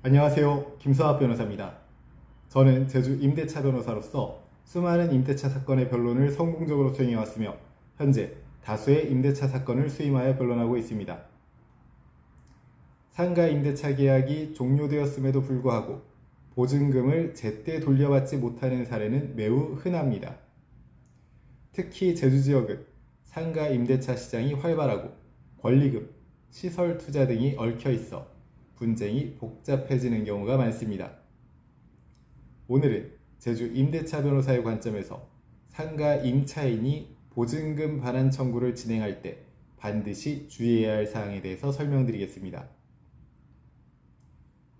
안녕하세요. 김서학 변호사입니다. 저는 제주 임대차 변호사로서 수많은 임대차 사건의 변론을 성공적으로 수행해왔으며 현재 다수의 임대차 사건을 수임하여 변론하고 있습니다. 상가 임대차 계약이 종료되었음에도 불구하고 보증금을 제때 돌려받지 못하는 사례는 매우 흔합니다. 특히 제주 지역은 상가 임대차 시장이 활발하고 권리금, 시설 투자 등이 얽혀 있어 분쟁이 복잡해지는 경우가 많습니다. 오늘은 제주 임대차 변호사의 관점에서 상가 임차인이 보증금 반환 청구를 진행할 때 반드시 주의해야 할 사항에 대해서 설명드리겠습니다.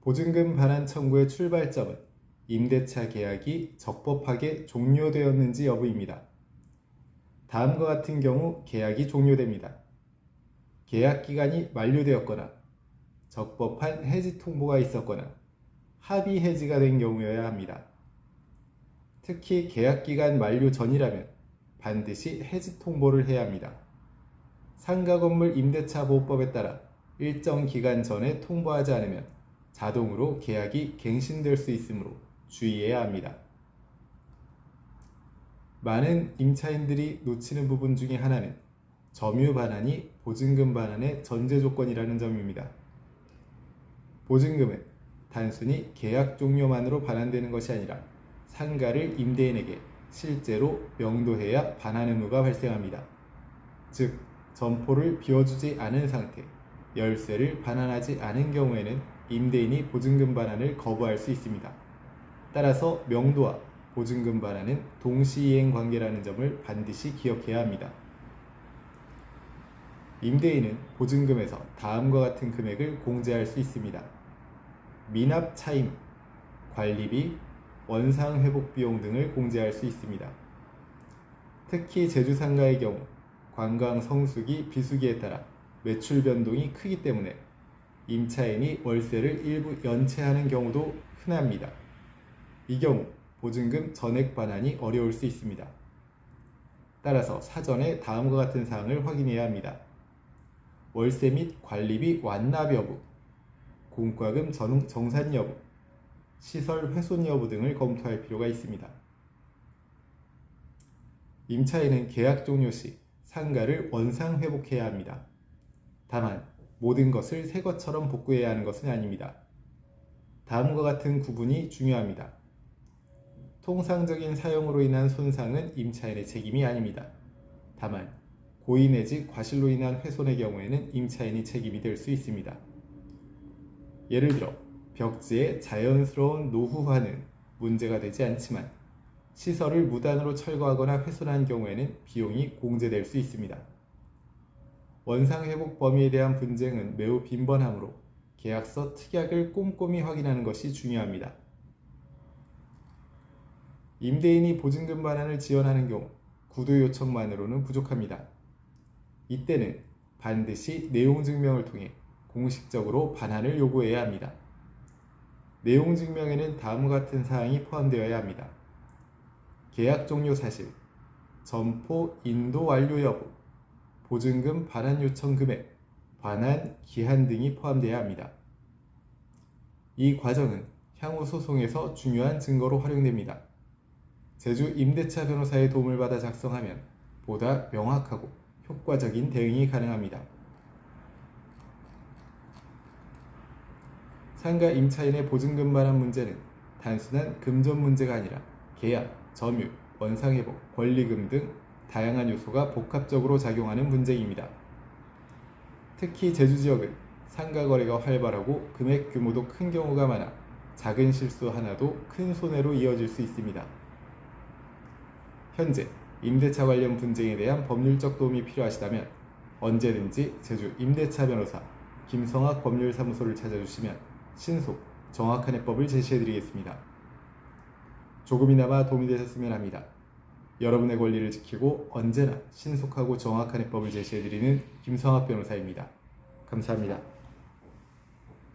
보증금 반환 청구의 출발점은 임대차 계약이 적법하게 종료되었는지 여부입니다. 다음과 같은 경우 계약이 종료됩니다. 계약 기간이 만료되었거나 적법한 해지 통보가 있었거나 합의 해지가 된 경우여야 합니다. 특히 계약 기간 만료 전이라면 반드시 해지 통보를 해야 합니다. 상가 건물 임대차 보호법에 따라 일정 기간 전에 통보하지 않으면 자동으로 계약이 갱신될 수 있으므로 주의해야 합니다. 많은 임차인들이 놓치는 부분 중에 하나는 점유 반환이 보증금 반환의 전제 조건이라는 점입니다. 보증금은 단순히 계약 종료만으로 반환되는 것이 아니라 상가를 임대인에게 실제로 명도해야 반환 의무가 발생합니다. 즉, 점포를 비워주지 않은 상태, 열쇠를 반환하지 않은 경우에는 임대인이 보증금 반환을 거부할 수 있습니다. 따라서 명도와 보증금 반환은 동시이행 관계라는 점을 반드시 기억해야 합니다. 임대인은 보증금에서 다음과 같은 금액을 공제할 수 있습니다. 미납 차임, 관리비, 원상 회복 비용 등을 공제할 수 있습니다. 특히 제주 상가의 경우 관광 성수기, 비수기에 따라 매출 변동이 크기 때문에 임차인이 월세를 일부 연체하는 경우도 흔합니다. 이 경우 보증금 전액 반환이 어려울 수 있습니다. 따라서 사전에 다음과 같은 사항을 확인해야 합니다. 월세 및 관리비 완납 여부, 공과금 정산 여부, 시설 훼손 여부 등을 검토할 필요가 있습니다. 임차인은 계약 종료 시 상가를 원상 회복해야 합니다. 다만 모든 것을 새 것처럼 복구해야 하는 것은 아닙니다. 다음과 같은 구분이 중요합니다. 통상적인 사용으로 인한 손상은 임차인의 책임이 아닙니다. 다만 고의 내지 과실로 인한 훼손의 경우에는 임차인이 책임이 될 수 있습니다. 예를 들어 벽지의 자연스러운 노후화는 문제가 되지 않지만 시설을 무단으로 철거하거나 훼손한 경우에는 비용이 공제될 수 있습니다. 원상회복 범위에 대한 분쟁은 매우 빈번하므로 계약서 특약을 꼼꼼히 확인하는 것이 중요합니다. 임대인이 보증금 반환을 지연하는 경우 구도 요청만으로는 부족합니다. 이때는 반드시 내용 증명을 통해 공식적으로 반환을 요구해야 합니다. 내용 증명에는 다음과 같은 사항이 포함되어야 합니다. 계약 종료 사실, 점포 인도 완료 여부, 보증금 반환 요청 금액, 반환 기한 등이 포함되어야 합니다. 이 과정은 향후 소송에서 중요한 증거로 활용됩니다. 제주 임대차 변호사의 도움을 받아 작성하면 보다 명확하고 효과적인 대응이 가능합니다. 상가 임차인의 보증금 반환 문제는 단순한 금전 문제가 아니라 계약, 점유, 원상회복, 권리금 등 다양한 요소가 복합적으로 작용하는 분쟁입니다. 특히 제주 지역은 상가 거래가 활발하고 금액 규모도 큰 경우가 많아 작은 실수 하나도 큰 손해로 이어질 수 있습니다. 현재 임대차 관련 분쟁에 대한 법률적 도움이 필요하시다면 언제든지 제주 임대차 변호사 김성학 법률사무소를 찾아주시면 신속, 정확한 해법을 제시해드리겠습니다. 조금이나마 도움이 되셨으면 합니다. 여러분의 권리를 지키고 언제나 신속하고 정확한 해법을 제시해드리는 김성학 변호사입니다. 감사합니다.